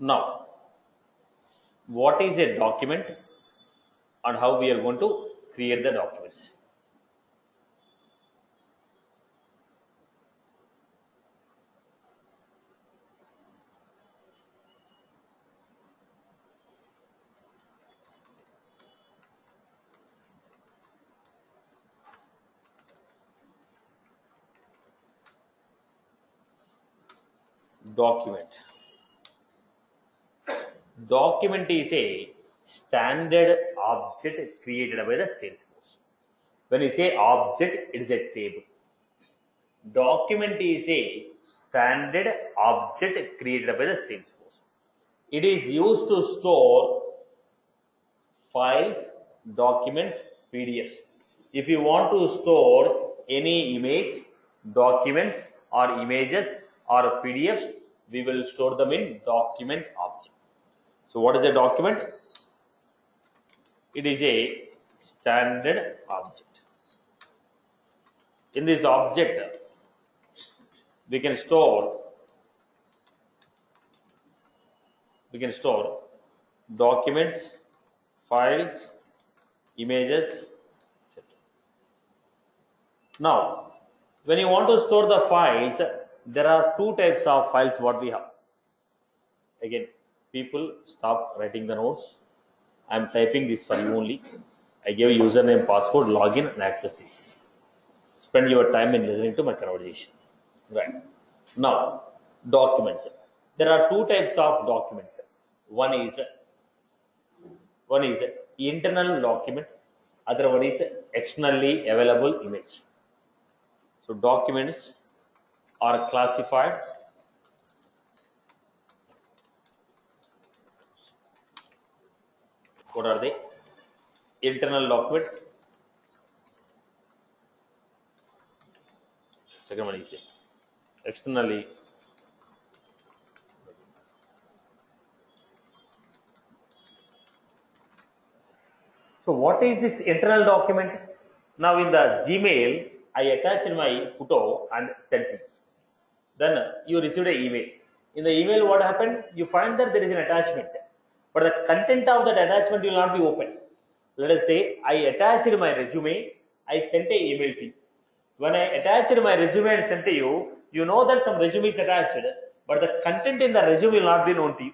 Now, what is a document and how we are going to create the documents? Document. Document is a standard object created by the Salesforce. When you say object, it is a table. Document is a standard object created by the Salesforce. It is used to store files, documents, PDFs. If you want to store any image, documents or images or PDFs, we will store them in document object. So what is a document? It is a standard object. In this object, we can store documents, files, images, etc. Now, when you want to store the files, there are two types of files what we have. Again, people stop writing the notes. I am typing this for you only. I give username, password, login and access this. Spend your time in listening to my conversation. Right. Now, documents. There are two types of documents. One is internal document, other one is externally available image. So documents are classified what are they? Internal document. Second one is externally So what is this internal document? Now in the Gmail, I attached my photo and sent it. Then you received an email. In the email, what happened? You find that there is an attachment, but the content of that attachment will not be open. Let us say I attached my resume, I sent an email to you. When I attached my resume and sent to you, you know that some resume is attached, but the content in the resume will not be known to you.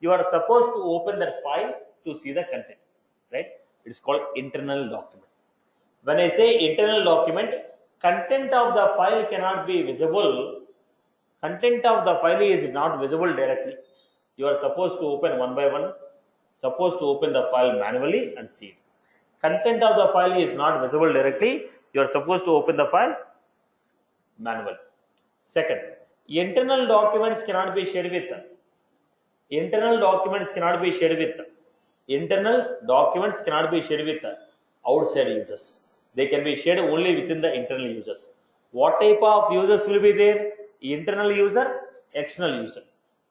You are supposed to open that file to see the content, right? It's called internal document. When I say internal document, content of the file cannot be visible. Content of the file is not visible directly. You are supposed to open one by one, supposed to open the file manually and see it. Content of the file is not visible directly. You are supposed to open the file manually. Second, internal documents cannot be shared with outside users. They can be shared only within the internal users. What type of users will be there? Internal user, external user.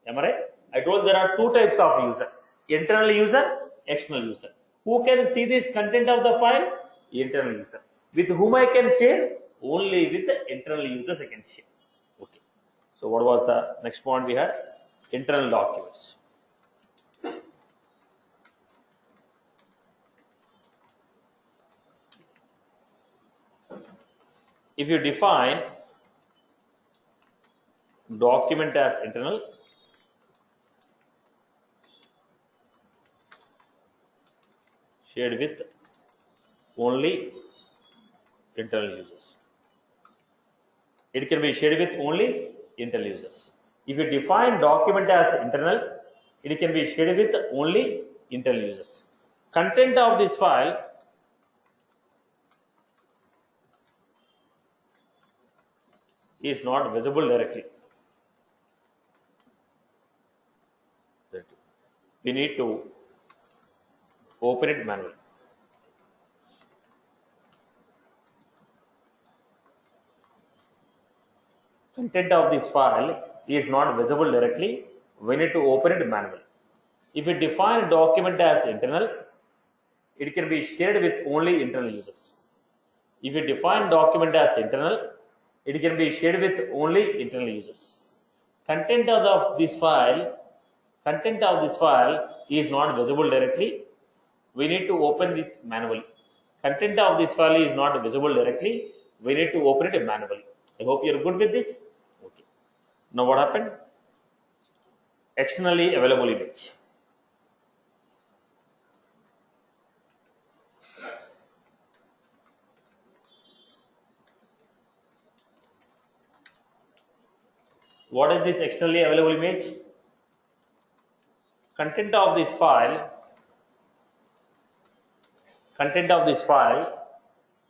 Am I right? I told there are two types of user. Internal user, external user. Who can see this content of the file? Internal user. With whom I can share? Only with the internal users I can share. Okay. So what was the next point we had? Internal documents. If you define document as internal, shared with only internal users. It can be shared with only internal users. If you define document as internal, it can be shared with only internal users. Content of this file is not visible directly. We need to open it manually. Content of this file is not visible directly. We need to open it manually. If we define document as internal, it can be shared with only internal users. If you define document as internal, it can be shared with only internal users. Content of this file content of this file is not visible directly. We need to open it manually. Content of this file is not visible directly. We need to open it manually. I hope you're good with this. Okay. Now what happened? Externally available image. What is this externally available image? Content of this file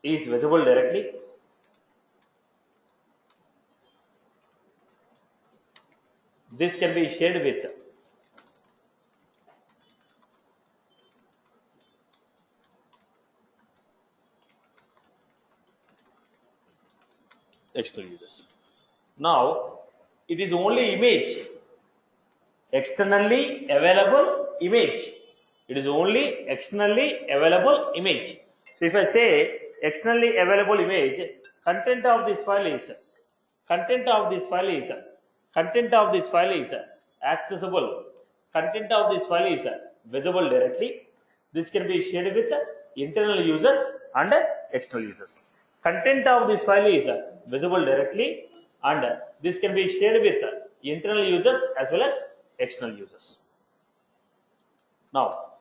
is visible directly. This can be shared with external users. Now, it is only image, externally available image. It is only externally available image. So if I say externally available image, content of this file is accessible. Content of this file is visible directly. This can be shared with internal users and external users. Content of this file is visible directly, and this can be shared with internal users as well as external users. Now,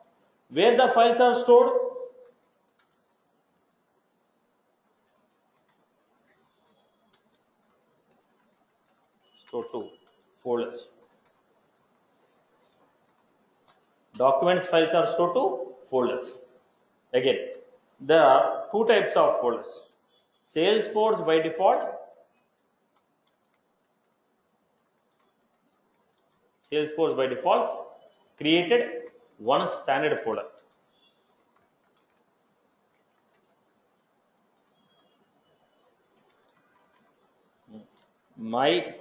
where the files are stored? Stored to folders. Documents files are stored to folders. Again, there are two types of folders. Salesforce by default, created one standard folder. My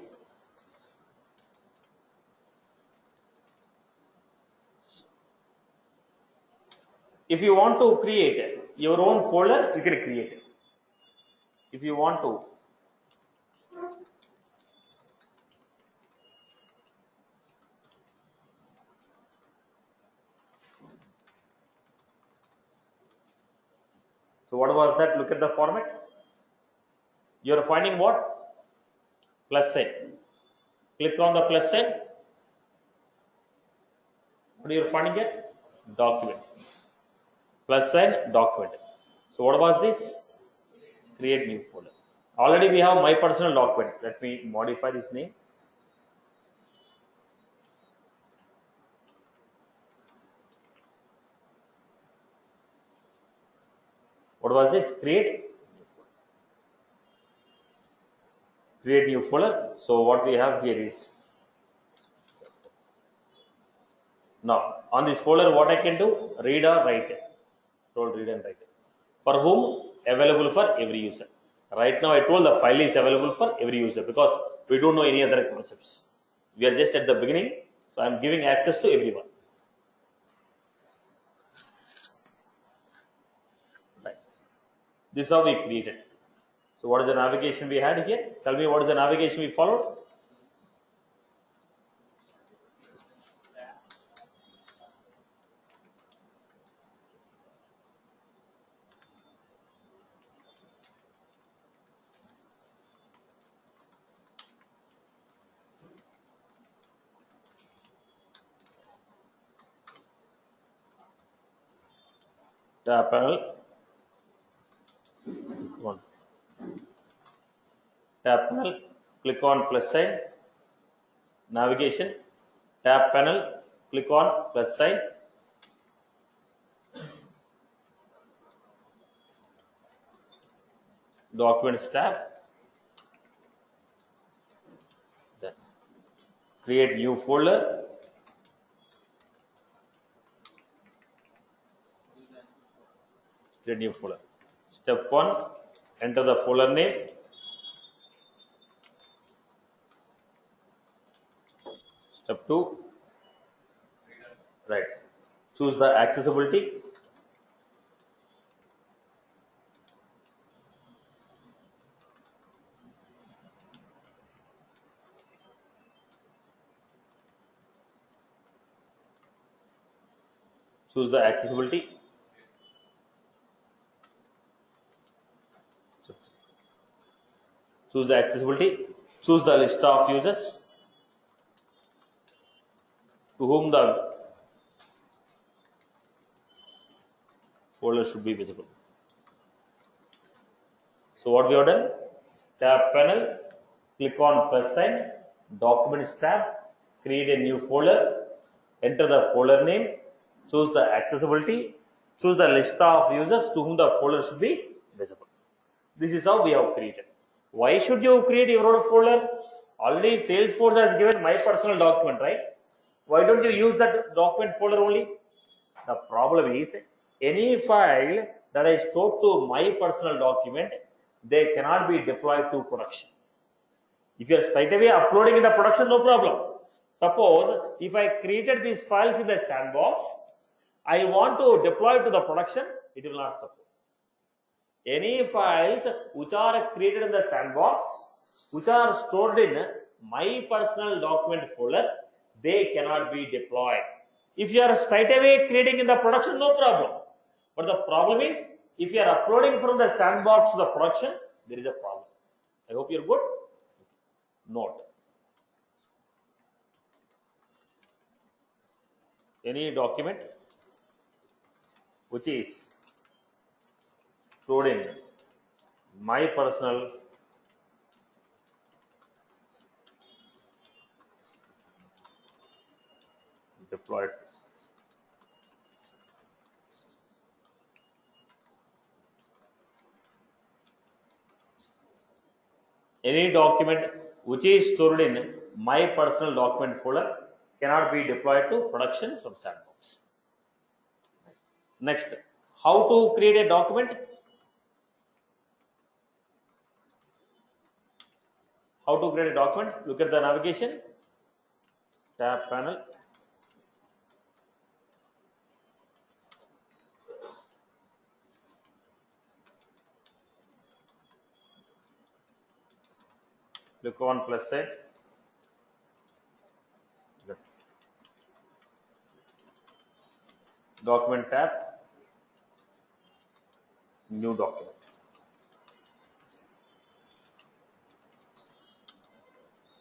if you want to create your own folder, you can create it. If you want to so what was that? Look at the format. You are finding what? Plus sign. Click on the plus sign. What are you finding here? Document. Plus sign, document. So what was this? Create new folder. Already we have my personal document. Let me modify this name. What was this? Create new folder. So what we have here is, now on this folder what I can do? Read or write. Told read and write. For whom? Available for every user. Right now I told the file is available for every user because we don't know any other concepts. We are just at the beginning, so I am giving access to everyone. Right. This is how we created. So what is the navigation we had here? Tell me what is the navigation we followed? Tab panel. Click on tab panel. Click on plus sign. Navigation. Tab panel. Click on plus sign. Documents tab. Then create new folder. Create new folder. Step 1, enter the folder name. Step 2, right. Choose the accessibility. choose the accessibility, choose the accessibility, choose the list of users to whom the folder should be visible. So what we have done, tab panel, click on plus sign, documents tab, create a new folder, enter the folder name, choose the accessibility, choose the list of users to whom the folder should be visible. This is how we have created. Why should you create your own folder? Already Salesforce has given my personal document, right? Why don't you use that document folder only? The problem is any file that I stored to my personal document, they cannot be deployed to production. If you are straight away uploading in the production, no problem. Suppose if I created these files in the sandbox, I want to deploy to the production, it will not support. Any files which are created in the sandbox, which are stored in my personal document folder, they cannot be deployed. If you are straight away creating in the production, no problem. But the problem is, if you are uploading from the sandbox to the production, there is a problem. I hope you're good. Note. Any document which is stored in my personal deployed. Any document which is stored in my personal document folder cannot be deployed to production from sandbox. Next, how to create a document? How to create a document? Look at the navigation, tab panel. Click on plus sign. Document tab, new document.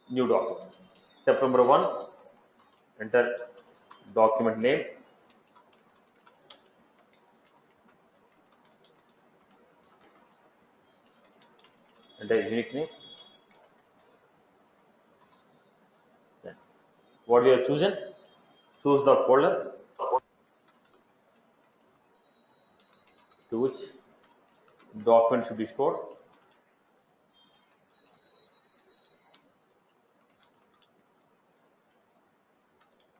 New document. Step number 1, enter document name. Enter unique name. Then what we have chosen, choose the folder to which document should be stored.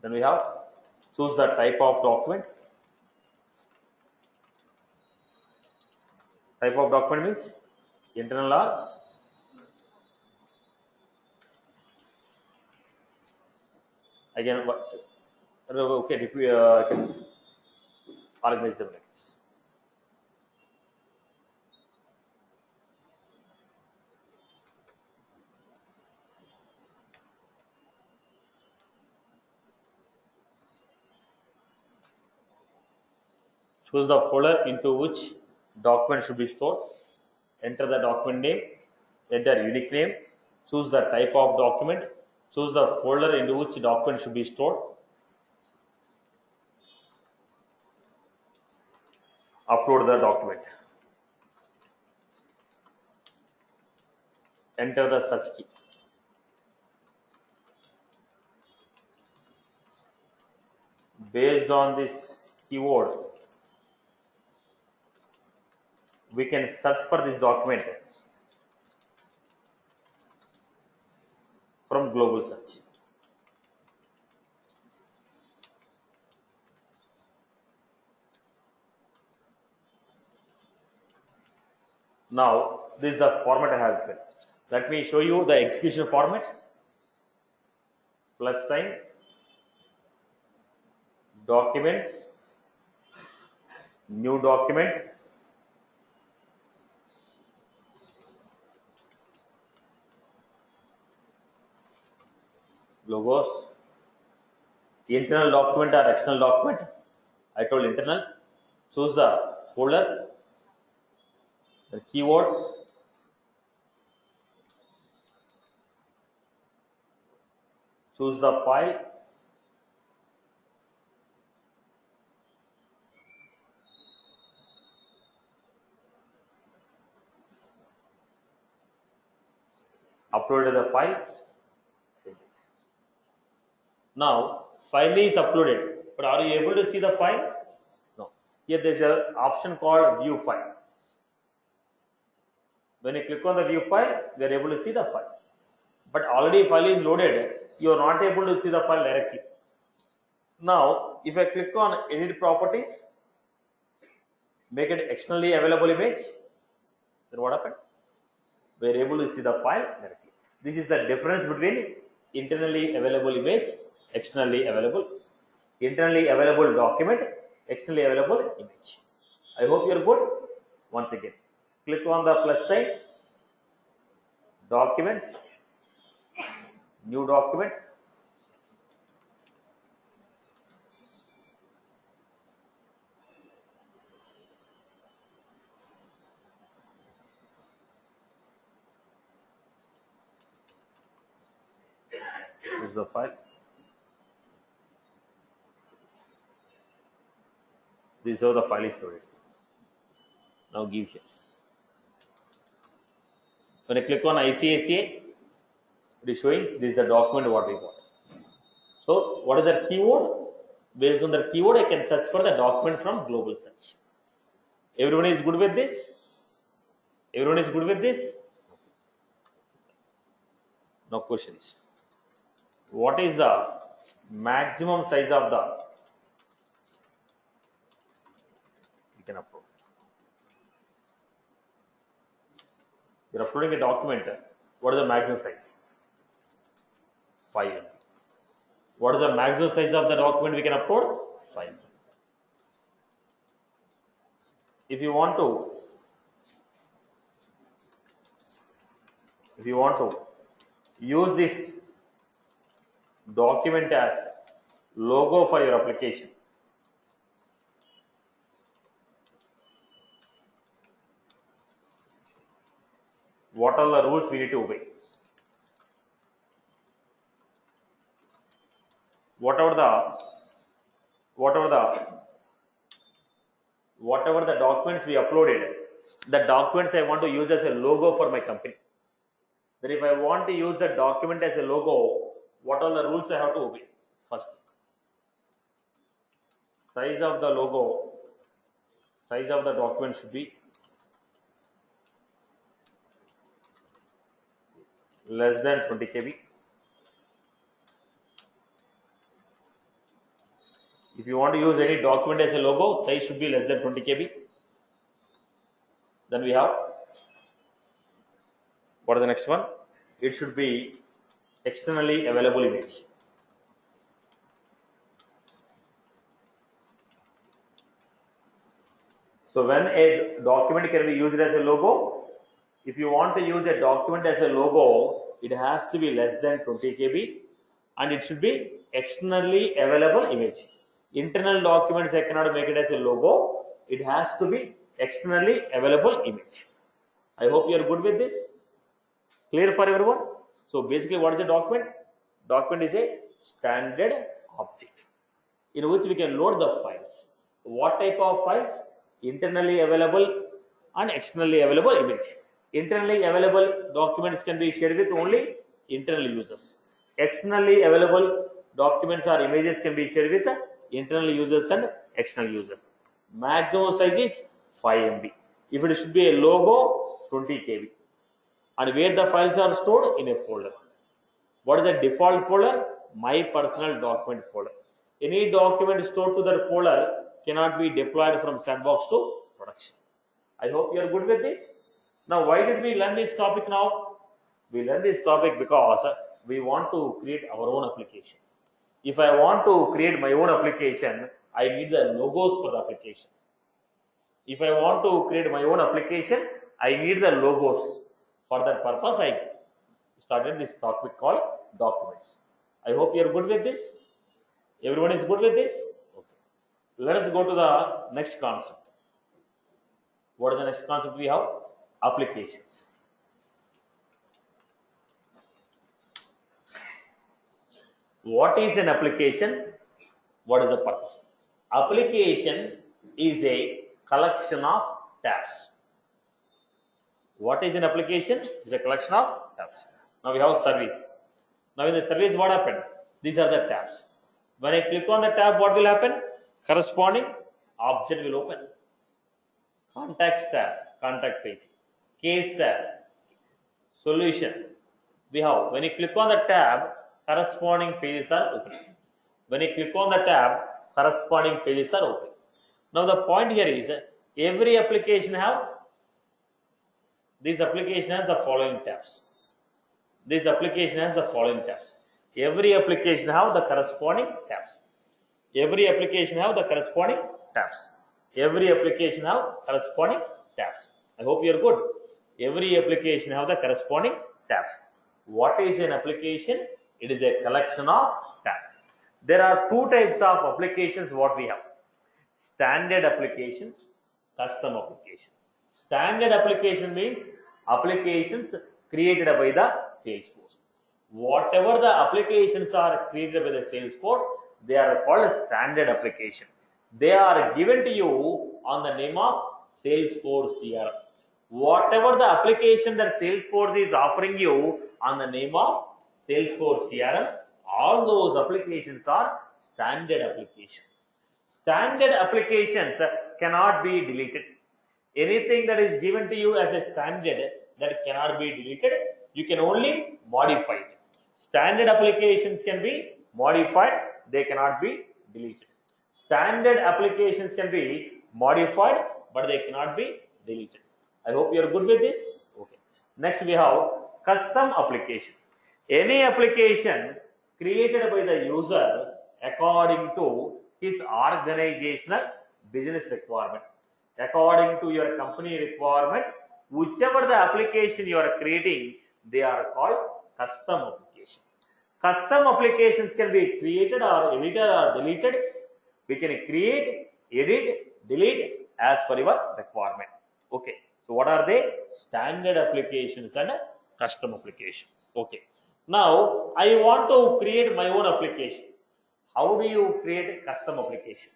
Then we have choose the type of document. Type of document means internal or again okay, if we can organize them like this. Choose the folder into which document should be stored. Enter the document name, enter unique name, choose the type of document, choose the folder into which document should be stored. Upload the document. Enter the search key. Based on this keyword, we can search for this document from global search. Now, this is the format I have given. Let me show you the execution format. Plus sign, documents, new document, logos, internal document or external document, I told internal. Choose the folder, the keyword, choose the file, upload the file, save it. Now file is uploaded, but are you able to see the file? No. Here there is an option called view file. When you click on the view file, we are able to see the file. But already file is loaded, you are not able to see the file directly. Now, if I click on edit properties, make it externally available image, then what happened? We are able to see the file directly. This is the difference between internally available image, externally available, internally available document, externally available image. I hope you are good. Once again, click on the plus sign, documents, new document. This is the file. This is how the file is loaded. Now give here. When I click on ICACA, it is showing this is the document what we got. So what is the keyword? Based on the keyword, I can search for the document from global search. Everyone is good with this? Everyone is good with this? Now question is, what is the maximum size of the you can upload? You are uploading a document. What is the maximum size? 5 MB. What is the maximum size of the document we can upload? 5 MB. If you want to use this document as logo for your application, what are the rules we need to obey? Whatever the documents we uploaded, the documents I want to use as a logo for my company. Then if I want to use the document as a logo, what are the rules I have to obey? First, size of the logo, size of the document should be less than 20 KB. If you want to use any document as a logo, size should be less than 20 KB. Then we have, what is the next one? It should be externally available image. So when a document can be used as a logo, if you want to use a document as a logo, it has to be less than 20 KB and it should be externally available image. Internal documents I cannot make it as a logo, it has to be externally available image. I hope you are good with this. Clear for everyone? So basically what is a document? Document is a standard object in which we can load the files. What type of files? Internally available and externally available image. Internally available documents can be shared with only internal users. Externally available documents or images can be shared with internal users and external users. Maximum size is 5 MB. If it should be a logo, 20 KB. And where the files are stored? In a folder. What is the default folder? My personal document folder. Any document stored to that folder cannot be deployed from sandbox to production. I hope you are good with this. Now, why did we learn this topic now? We learn this topic because we want to create our own application. If I want to create my own application, I need the logos for the application. If I want to create my own application, I need the logos. For that purpose, I started this topic called documents. I hope you are good with this. Everyone is good with this? Okay. Let us go to the next concept. What is the next concept we have? Applications. What is an application? What is the purpose? Application is a collection of tabs. What is an application? It's a collection of tabs. Now we have service. Now in the service, what happened? These are the tabs. When I click on the tab, what will happen? Corresponding object will open. Contacts tab, contact page. Case tab, solution. We have, when you click on the tab, corresponding pages are open. When you click on the tab, corresponding pages are open. Now the point here is, every application have, this application has the following tabs. This application has the following tabs. Every application have the corresponding tabs. Every application have the corresponding tabs. Every application have corresponding tabs. I hope you are good. Every application have the corresponding tabs. What is an application? It is a collection of tabs. There are two types of applications what we have. Standard applications, custom application. Standard application means applications created by the Salesforce. Whatever the applications are created by the Salesforce, they are called a standard application. They are given to you on the name of Salesforce CRM. Whatever the application that Salesforce is offering you on the name of Salesforce CRM, all those applications are standard applications. Standard applications cannot be deleted. Anything that is given to you as a standard that cannot be deleted, you can only modify it. Standard applications can be modified, they cannot be deleted. Standard applications can be modified, but they cannot be deleted. I hope you are good with this. Okay. Next we have custom application. Any application created by the user according to his organizational business requirement. According to your company requirement, whichever the application you are creating, they are called custom application. Custom applications can be created or edited or deleted. We can create, edit, delete as per your requirement. Okay. So what are they? Standard applications and custom application. Okay. Now I want to create my own application. How do you create a custom application?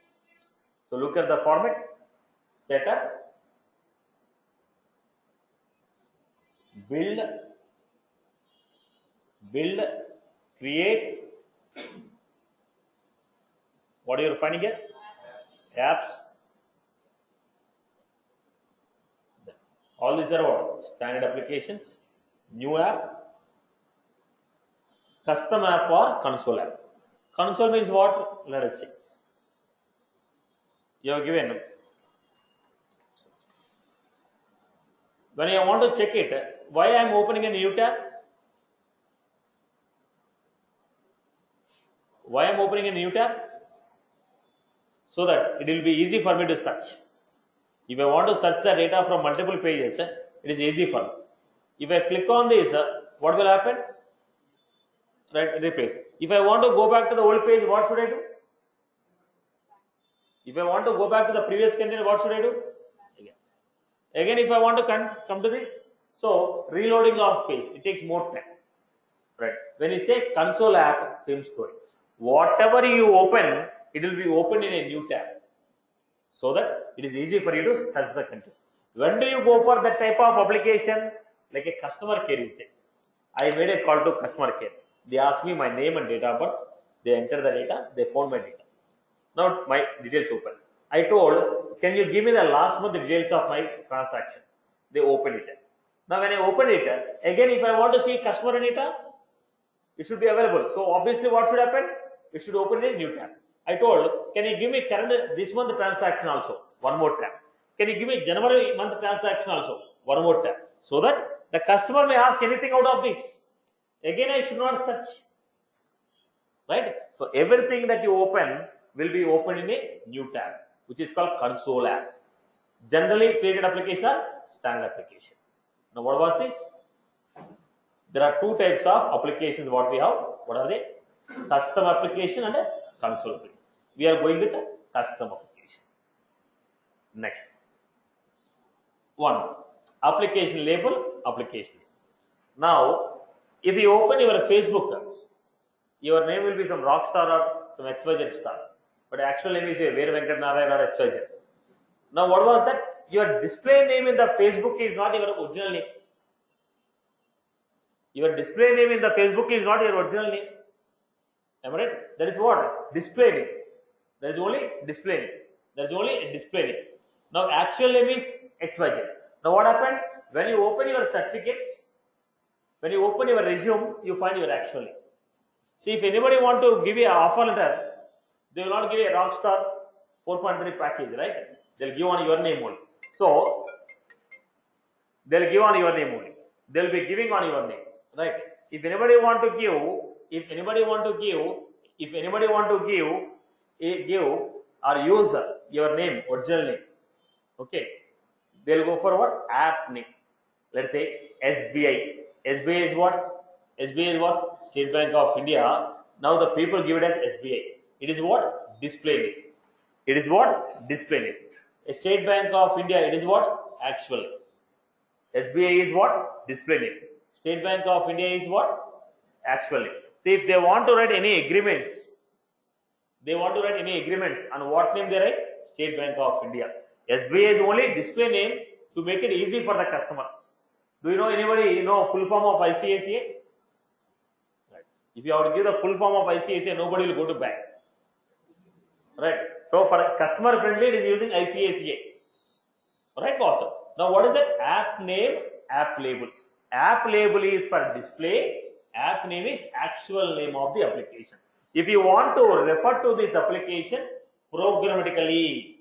So look at the format. Setup, build, create. What are you finding here? Apps. All these are what? Standard applications, new app, custom app or console app. Console means what? Let us see. You have given. When I want to check it, why I am opening a new tab? Why I am opening a new tab? So that it will be easy for me to search. If I want to search the data from multiple pages, it is easy for me. If I click on this, what will happen? Right, replace. If I want to go back to the old page, what should I do? If I want to go back to the previous content, what should I do? Again, if I want to come to this, so reloading of page, it takes more time. Right. When you say console app, same story. Whatever you open, it will be opened in a new tab. So that it is easy for you to search the content. When do you go for that type of application? Like a customer care is there. I made a call to customer care. They asked me my name and date of birth. They enter the data. They found my data. Now my details open. I told, can you give me the last month details of my transaction? They open it. Now when I open it, again if I want to see customer data, it should be available. So obviously what should happen? It should open in a new tab. I told, can you give me current this month transaction also? One more tab. Can you give me January month transaction also? One more tab. So that the customer may ask anything out of this. Again I should not search. Right? So everything that you open will be opened in a new tab, which is called console app. Generally created application or standard application. Now what was this? There are two types of applications what we have. What are they? Custom application and a console application. We are going with a custom application. Next one, application label, application. Now if you open your Facebook, your name will be some Rockstar or some XYZ star, but actual name is Veer Venkat Narayan or XYZ. Now what was that? Your display name in the Facebook is not your original name. Your display name in the Facebook is not your original name. Am I right? That is what? Display name. There is only display name. There is only a display name. Now actual name is XYZ. Now what happened? When you open your certificates, when you open your resume, you find your actual name. See, if anybody want to give you an offer letter, they will not give you a Rockstar 4.3 package, right? They'll give on your name only. So they'll give on your name only. They'll be giving on your name, right? If anybody want to give or use your name, original name, okay, they'll go for what? App name. Let's say SBI. SBI is what? SBI is what? State Bank of India. Now the people give it as SBI. It is what? Display name. It is what? Display name. A State Bank of India, it is what? Actual name. SBI is what? Display name. State Bank of India is what? Actual name. See, if they want to write any agreements, on what name they write? State Bank of India. SBI is only display name to make it easy for the customer. Do you know anybody know full form of ICICI? Right. If you have to give the full form of ICICI, nobody will go to bank. Right. So for customer friendly, it is using ICICI. Right, boss? Now what is that? App name, app label. App label is for display. App name is actual name of the application. If you want to refer to this application programmatically,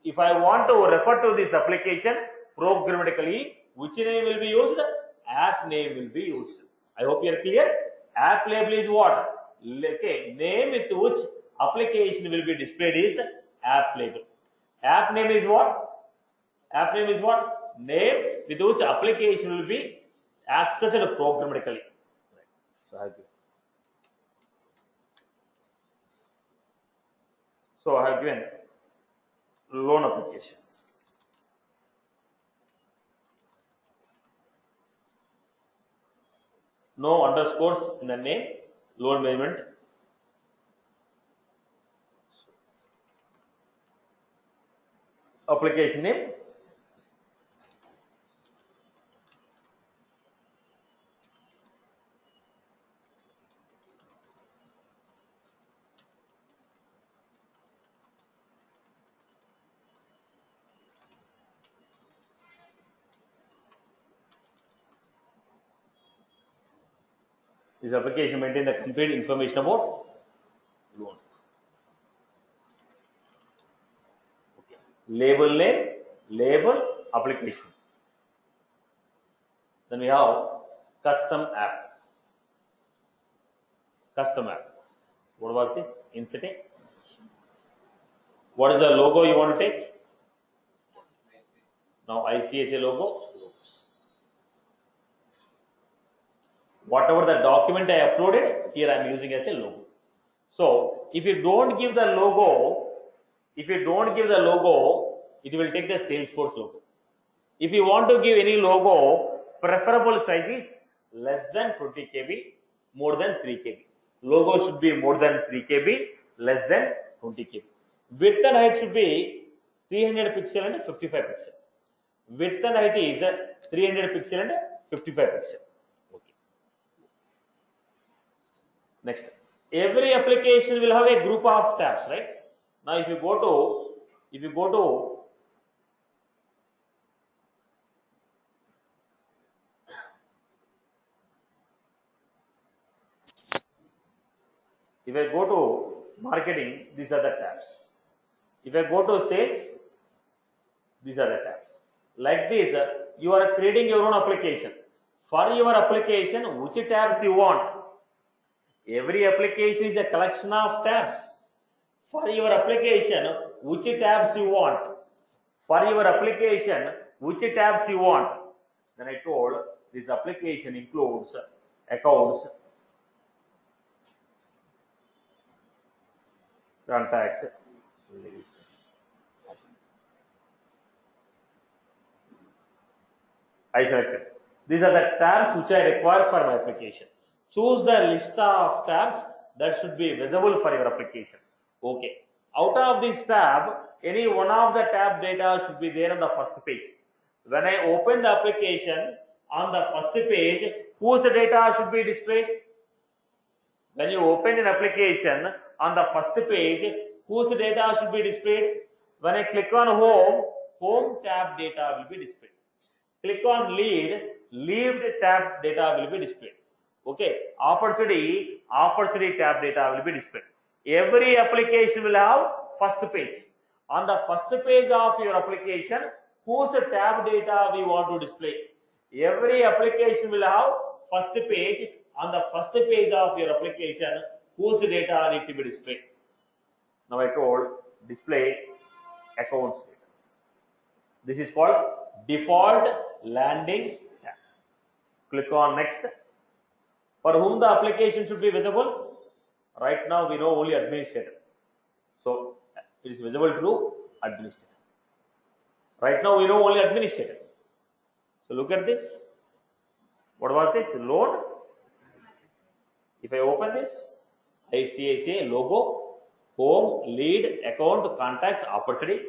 if I want to refer to this application programmatically, which name will be used? App name will be used. I hope you are clear. App label is what? Okay, name with which application will be displayed is app label. App name is what? App name is what? Name with which application will be accessed programmatically. Right. So I have given loan application. No underscores in the name, loan payment. Application name. This application maintains the complete information about loan. Okay. Label name, label, application. Then we have custom app. Custom app. What was this? Insert. What is the logo you want to take? Now ICICI logo. Whatever the document I uploaded, here I am using as a logo. So if you don't give the logo, it will take the Salesforce logo. If you want to give any logo, preferable size is less than 20 KB, more than 3 KB. Logo should be more than 3 KB, less than 20 KB. Width and height should be 300 pixel and 55 pixel. Width and height is 300 pixel and 55 pixel. Okay. Next, every application will have a group of tabs, right? Now, if you go to if I go to marketing, these are the tabs. If I go to sales, these are the tabs. Like this, you are creating your own application. For your application, which tabs you want? Every application is a collection of tabs. For your application, which tabs you want? For your application, which tabs you want? Then I told this application includes accounts, contacts, I selected. These are the tabs which I require for my application. Choose the list of tabs that should be visible for your application. Okay. Out of this tab, any one of the tab data should be there on the first page. When I open the application on the first page, whose data should be displayed? When you open an application on the first page, whose data should be displayed? When I click on home tab data will be displayed. Click on lead tab data will be displayed. Okay, opportunity tab data will be displayed. Every application will have first page. On the first page of your application, whose tab data we want to display? Every application will have first page. On the first page of your application, whose data need to be displayed? Now I told display accounts data. This is called default landing tab. Click on next. For whom the application should be visible? Right now we know only administrator. So it is visible to administrator. Right now we know only administrator. So look at this. What was this? Loan. If I open this, ICICI logo, home, lead, account, contacts, opportunity.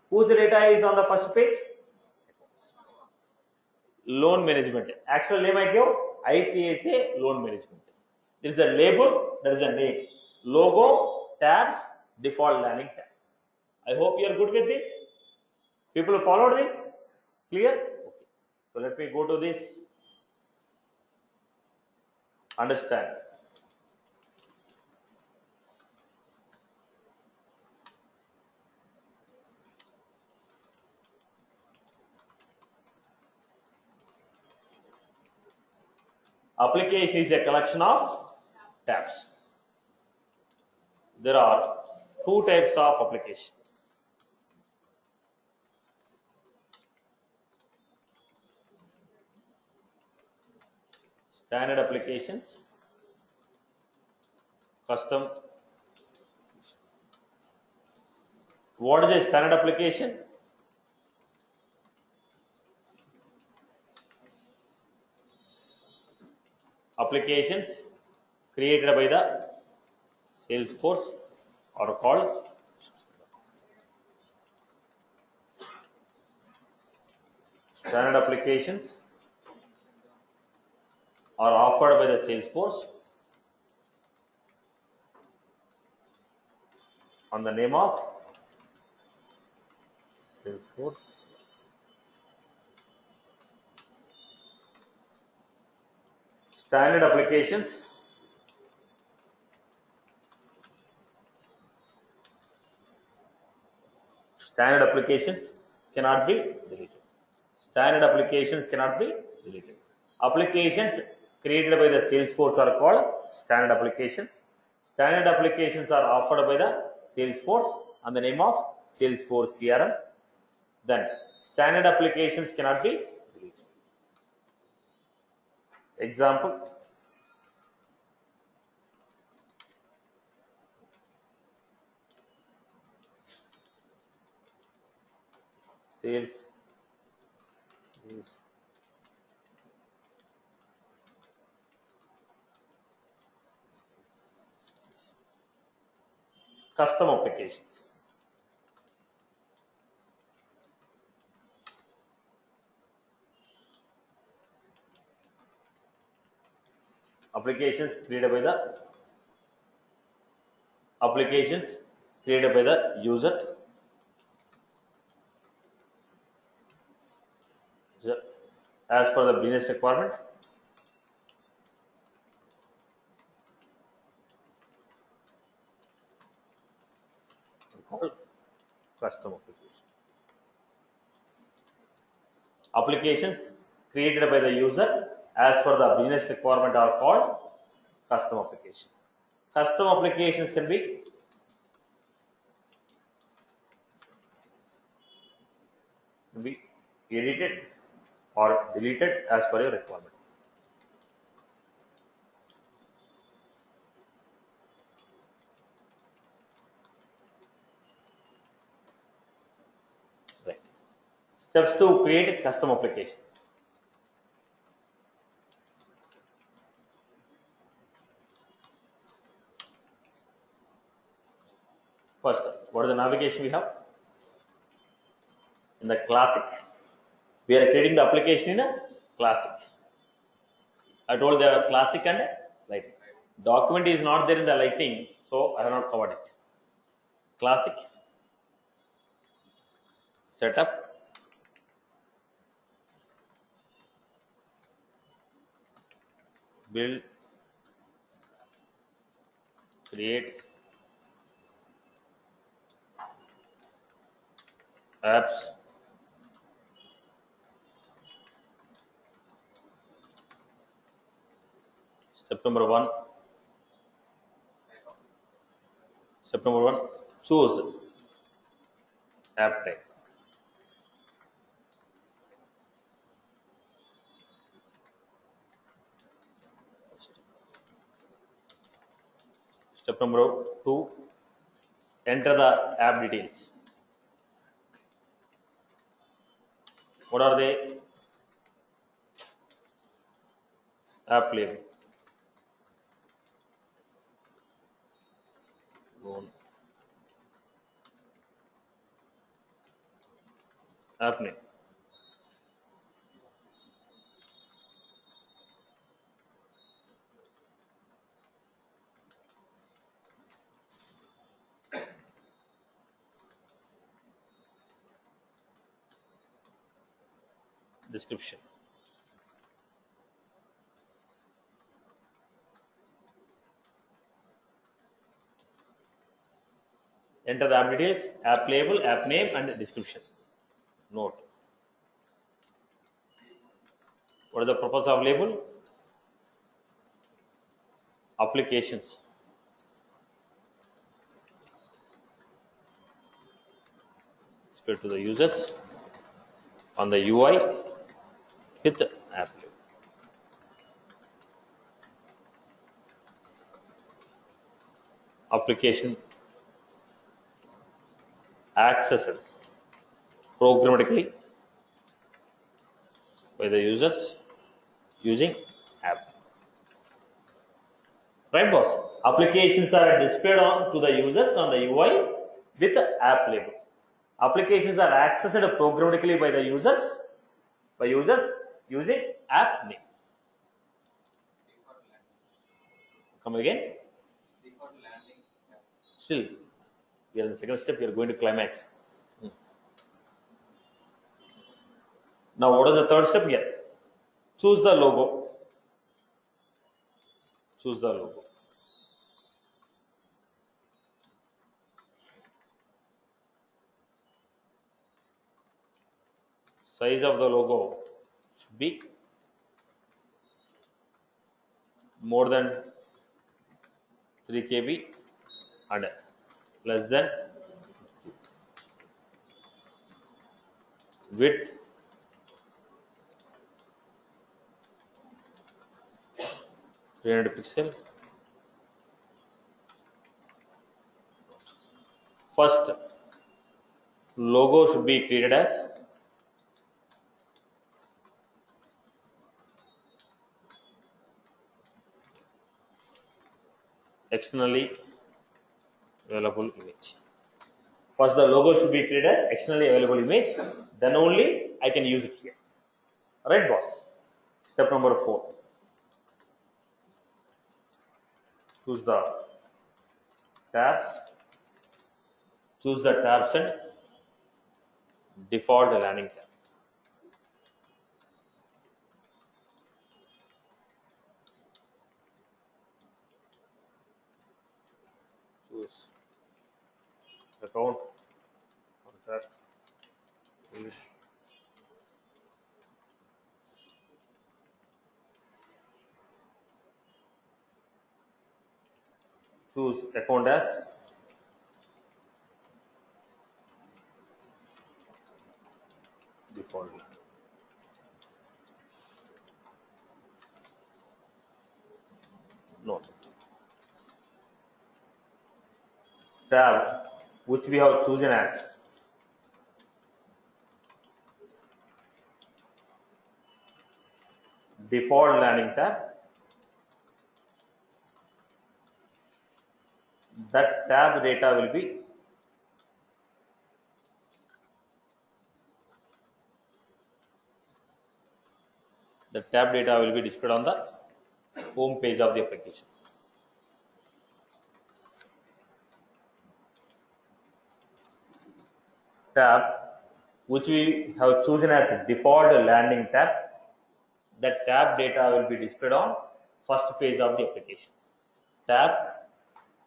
Whose data is on the first page? Loan management. Actual name I give ICICI loan management. There is a label, there is a name. Logo, tabs, default landing tab. I hope you are good with this. People follow this? Clear? Okay. So let me go to this. Understand. Application is a collection of tabs. There are two types of application. Standard applications, custom. What is a standard application? Applications created by the Salesforce are called standard applications are offered by the Salesforce on the name of Salesforce standard applications cannot be deleted. Standard applications cannot be deleted. Applications created by the Salesforce are called standard applications. Standard applications are offered by the Salesforce on the name of Salesforce CRM. Then standard applications cannot be deleted. Example. Sales custom applications. Applications created by the user as per the business requirement. Called custom application. Applications created by the user as per the business requirement are called custom application. Custom applications can be edited or deleted as per your requirement. Steps to create custom application. First, what is the navigation we have? In the classic. We are creating the application in a classic. I told there are classic and lightning. Document is not there in the lightning, so I have not covered it. Classic. Setup. Build. Create. Apps. Step number 1. Step number 1. Choose app type. Step number 2. Enter the app details. What are they? App label. App name. Description. Enter the app details, app label, app name, and description. Note. What is the purpose of label? Applications. Spread to the users on the UI with the app label. Application accessed programmatically by the users using app. Right, boss? Applications are displayed on to the users on the UI with the app label. Applications are accessed programmatically by the users using app name. Come again. Still, we are in the second step. We are going to climax. Now, what is the third step here? Choose the logo. Choose the logo. Size of the logo should be more than 3 KB and less than width 300 pixel. First, logo should be created as externally available image. First, the logo should be created as externally available image. Then only I can use it here. Right, boss? Step number 4. Choose the tabs. Choose the tabs and default landing tab. Choose account, contact, English. Choose account as default. No. Tab which we have chosen as default landing tab. That tab data will be displayed on the home page of the application. Tab which we have chosen as a default landing tab, that tab data will be displayed on first page of the application. Tab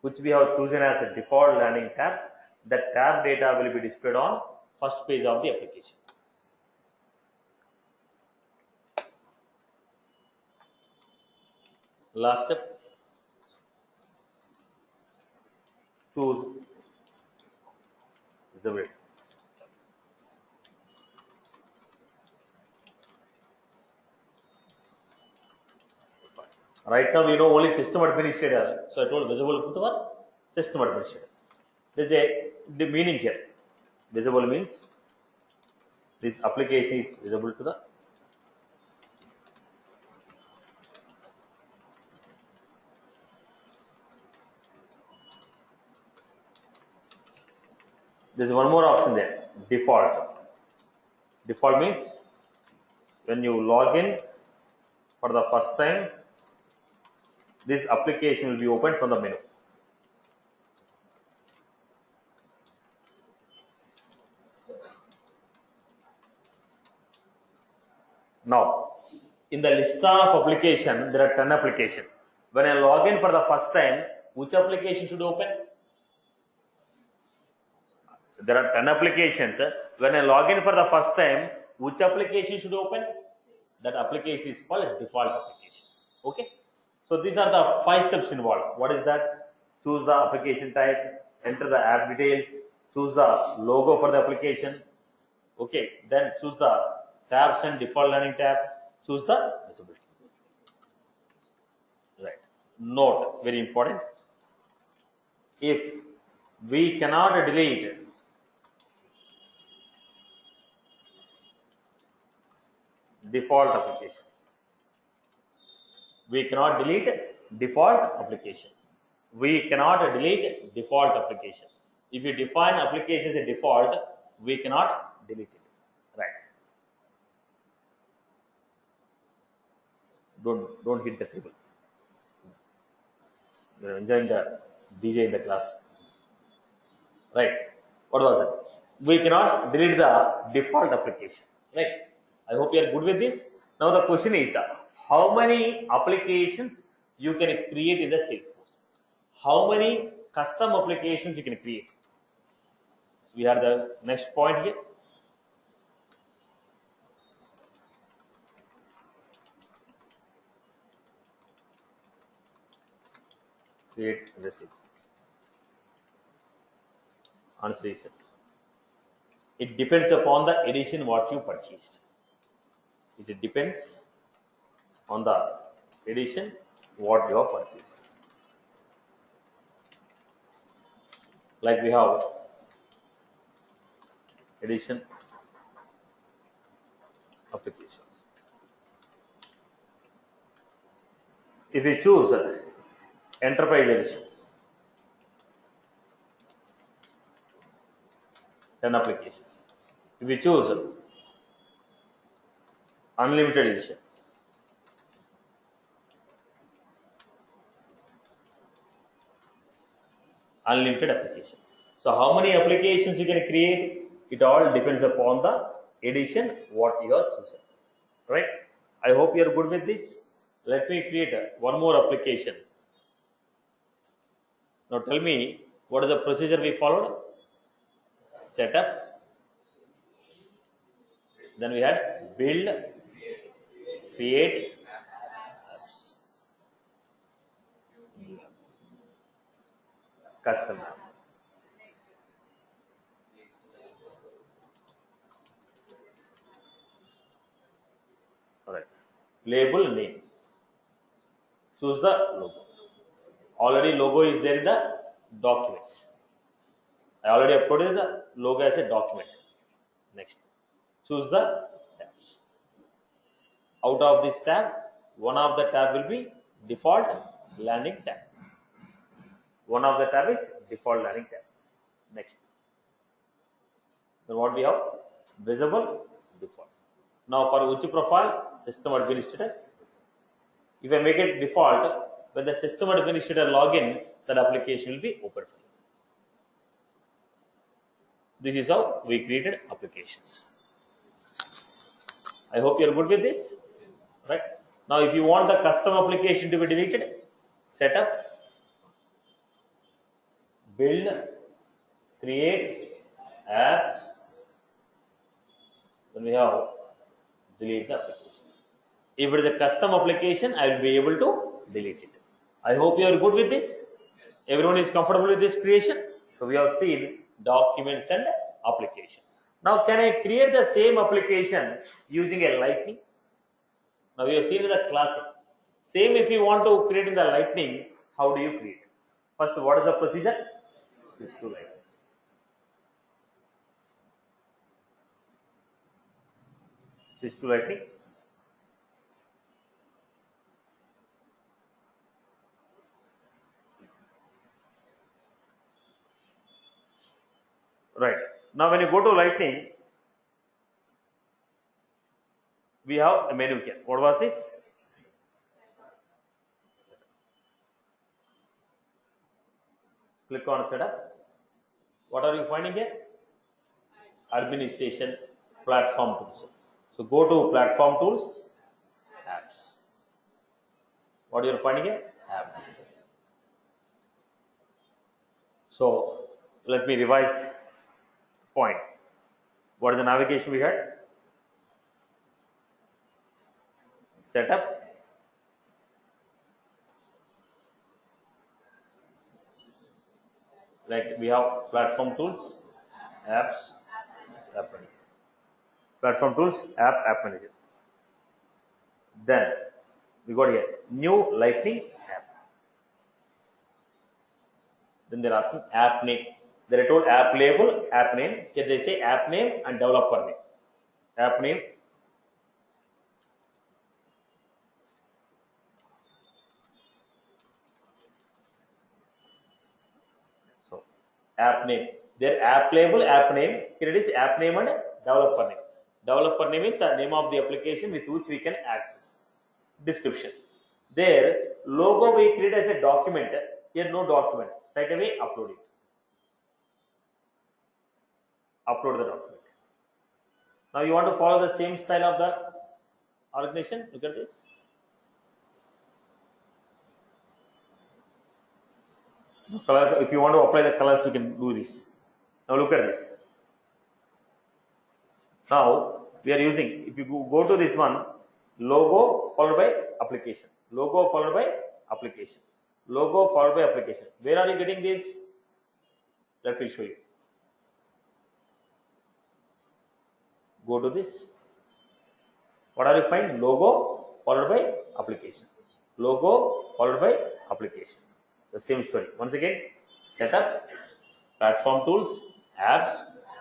which we have chosen as a default landing tab, that tab data will be displayed on first page of the application. Last step, choose visibility. Right now we know only system administrator, so I told visible to the system administrator. There is the meaning here. Visible means this application is visible to the there is one more option there, default. Default means when you log in for the first time, this application will be opened from the menu. Now, in the list of application, there are 10 applications. When I log in for the first time, which application should open? There are 10 applications. When I log in for the first time, which application should open? That application is called a default application. Okay. So these are the 5 steps involved. What is that? Choose the application type, enter the app details, choose the logo for the application. Okay. Then choose the tabs and default landing tab. Choose the visibility. Right. Note, very important. If we cannot delete default application, we cannot delete default application. We cannot delete default application. If you define application as a default, we cannot delete it. Right. Don't hit the table. You're enjoying the DJ in the class. Right. What was it? We cannot delete the default application. Right. I hope you are good with this. Now the question is, how many applications you can create in the Salesforce? How many custom applications you can create? So we have the next point here. Create the Salesforce. Answer is, it depends upon the edition what you purchased. It depends on the edition what you have purchased. Like we have edition applications. If you choose enterprise edition, 10 applications. If you choose unlimited edition, unlimited application. So how many applications you can create? It all depends upon the edition what you are choosing. Right? I hope you are good with this. Let me create one more application. Now tell me, what is the procedure we followed? Setup. Then we had build, create, custom. Alright. Label name. Choose the logo. Already logo is there in the documents. I already uploaded the logo as a document. Next. Choose the tabs. Out of this tab, One of the tab will be default landing tab. One of the tab is default landing tab. Next. Then what we have? Visible default. Now for which profile? System administrator. If I make it default, when the system administrator login, that application will be open for you. This is how we created applications. I hope you are good with this. Right? Now if you want the custom application to be deleted, setup, build, create, apps, then we have delete the application. If it is a custom application, I will be able to delete it. I hope you are good with this. Everyone is comfortable with this creation. So we have seen documents and application. Now can I create the same application using a Lightning? Now we have seen in the classic. Same if you want to create in the Lightning, how do you create? First, what is the procedure? Switch to Lightning. Switch to Lightning. Right. Now when you go to Lightning, we have a menu here. What was this? Click on setup. What are you finding here? Administration, platform tools. So go to platform tools, apps. What you are finding here? App. So let me revise point. What is the navigation we had? Setup, like we have platform tools, apps, app manager. Platform tools, app manager. Then we got here new Lightning app. Then they're asking app name. They're told app label, app name. Here they say app name and developer name. App name. So app name. Their app label, app name. Here it is app name and developer name. Developer name is the name of the application with which we can access. Description. There logo we create as a document. Here no document. Straight away upload it. Upload the document. Now you want to follow the same style of the organization. Look at this. Color, if you want to apply the colors, you can do this. Now look at this. Now we are using, if you go to this one, logo followed by application. Logo followed by application. Logo followed by application. Where are you getting this? Let me show you. Go to this. What are you find? Logo followed by application. Logo followed by application. The same story. Once again, setup, platform tools, apps,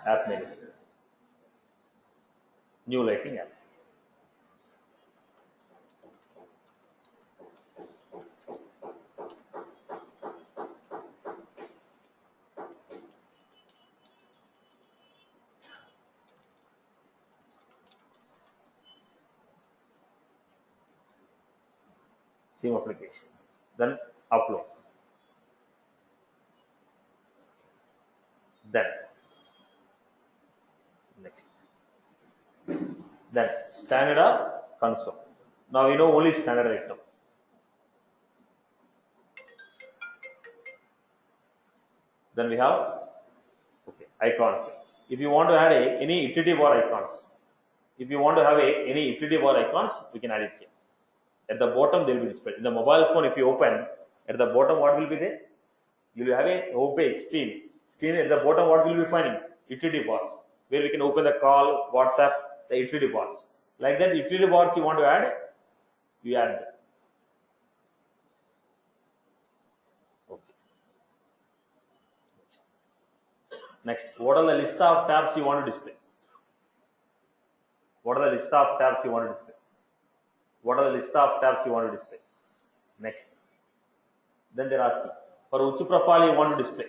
app manager. New Lightning app. Same application. Then upload. Then next. Then standard or console. Now we know only standard right now. Then we have icons. If you want to add any utility bar icons, if you want to have any utility bar icons, we can add it here. At the bottom, they will be displayed. In the mobile phone, if you open, at the bottom, what will be there? You will have a home page, screen. Screen at the bottom, what will be finding? Utility bars, where we can open the call, WhatsApp, the utility bars. Like that, utility bars you want to add, you add them. Okay. Next, what are the list of tabs you want to display? What are the list of tabs you want to display? What are the list of tabs you want to display? Next. Then they're asking for which profile you want to display.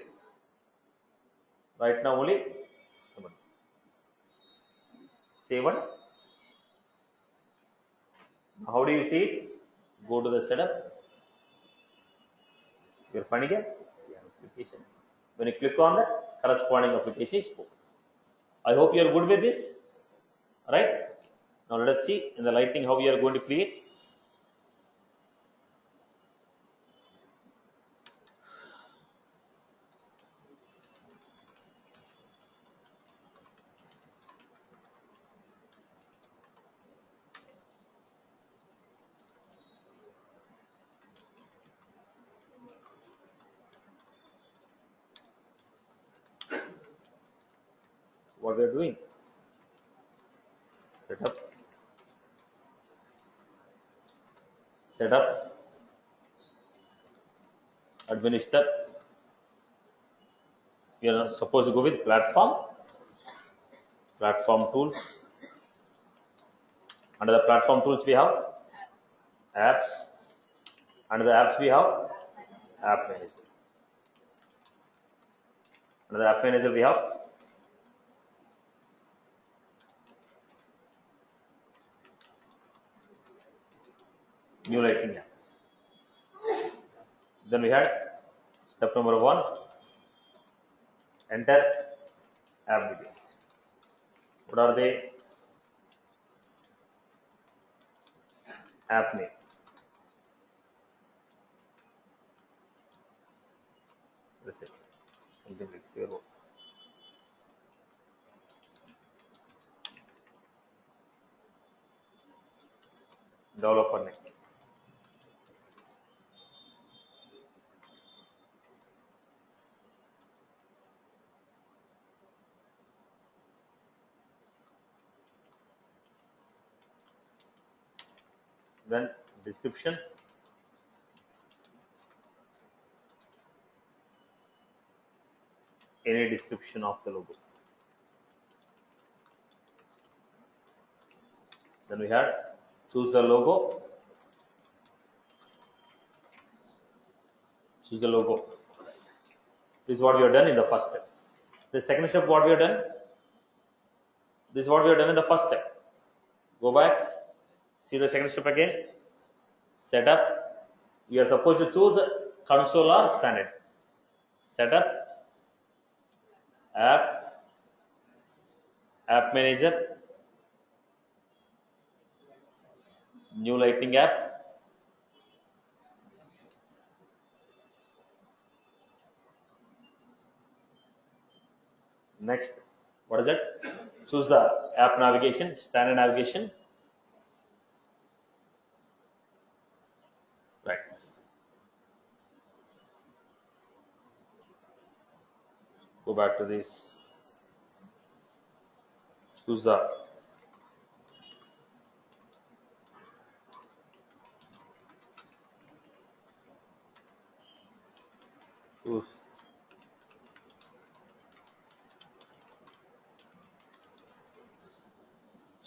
Right now only system. Save one. How do you see it? Go to the setup. You're finding it? See application. When you click on that, corresponding application is open. I hope you are good with this. Right? Now let us see in the lighting how we are going to create. What we are doing? Setup, administer. We are supposed to go with platform tools. Under the platform tools we have apps. Under the apps we have app manager. Under the app manager we have new lighting app. Then we had step number 1, enter app details. What are they? App name. Let's say something like Hero. Developer name. Then description. Any description of the logo. Then we had choose the logo. Choose the logo. This is what we have done in the first step. The second step, what we have done? This is what we have done in the first step. Go back. See the second step again. Setup. We are supposed to choose console or standard. Setup. App. App manager. New lighting app. Next, what is it? Choose the app navigation, standard navigation. Right. Go back to this. Choose the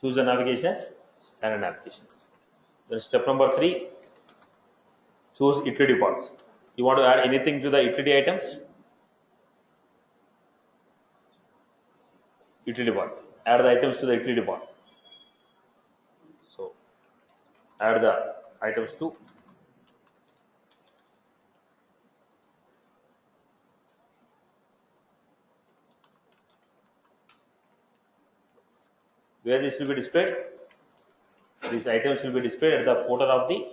choose the navigation as standard navigation. Then step number 3, choose utility paths. You want to add anything to the utility items? Utility path. Add the items to the utility path. So add the items to where this will be displayed. These items will be displayed at the footer of the.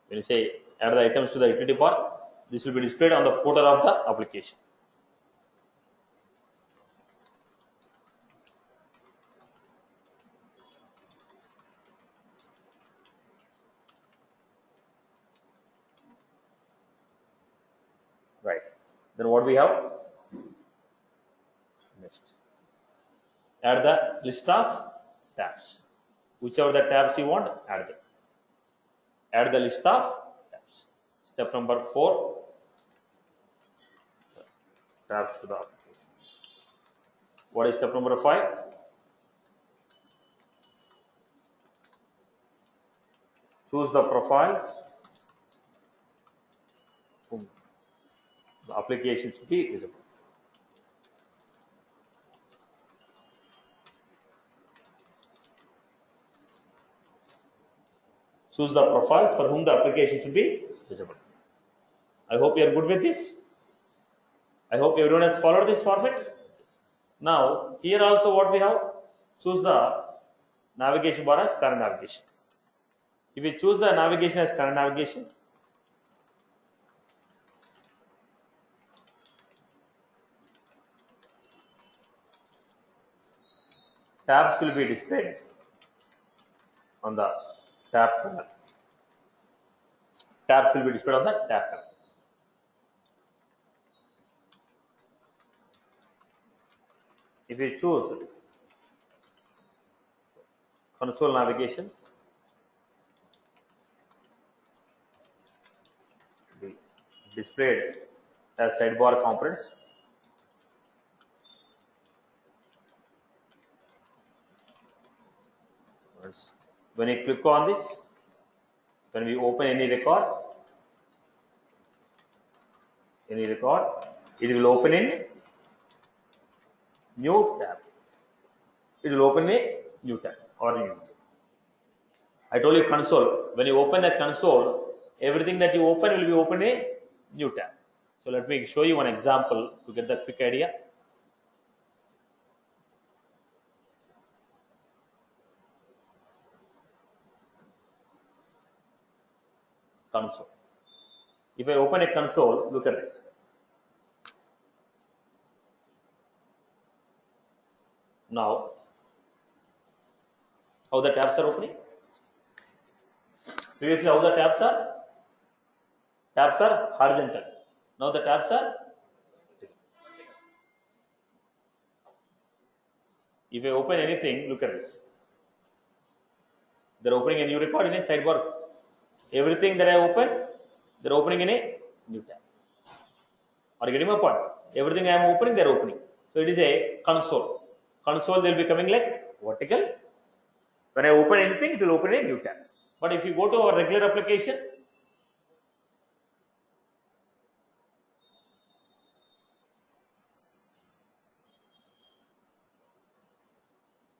When you say add the items to the utility path, this will be displayed on the footer of the application. Right. Then what we have? Next. Add the list of tabs. Whichever the tabs you want, add them. Add the list of tabs. Step number 4. Tabs to the application. What is step number 5? choose the profiles. Boom. The application should be visible. Choose the profiles for whom the application should be visible. I hope you are good with this. I hope everyone has followed this format. Now, here also what we have, choose the navigation bar as standard navigation. If you choose the navigation as standard navigation, tabs will be displayed on the tab panel. Tabs will be displayed on the tab panel. If you choose console navigation, be displayed as sidebar components. When you click on this, when we open any record, it will open in new tab. It will open a new tab or new. I told you console. When you open the console, everything that you open will be open in a new tab. So let me show you one example to get the quick idea. Console. If I open a console, look at this. Now, how the tabs are opening? Previously, how the tabs are? Tabs are horizontal. Now the tabs are. If I open anything, look at this. They're opening a new record in a sidebar. Everything that I open, they're opening in a new tab. Are you getting my point? Everything I am opening, they're opening. So it is a console. Console, they'll be coming like vertical. When I open anything, it will open a new tab. But if you go to our regular application,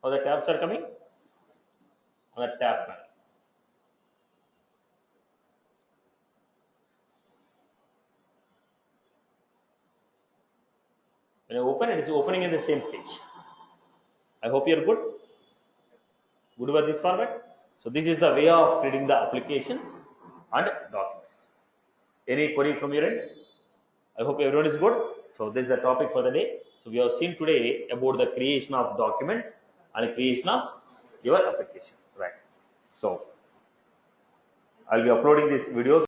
how the tabs are coming? On the tab panel. When I open, it is opening in the same page. I hope you are good. Good with this format. So this is the way of reading the applications and documents. Any query from your end? I hope everyone is good. So this is the topic for the day. So we have seen today about the creation of documents and creation of your application. Right. So I'll be uploading these videos.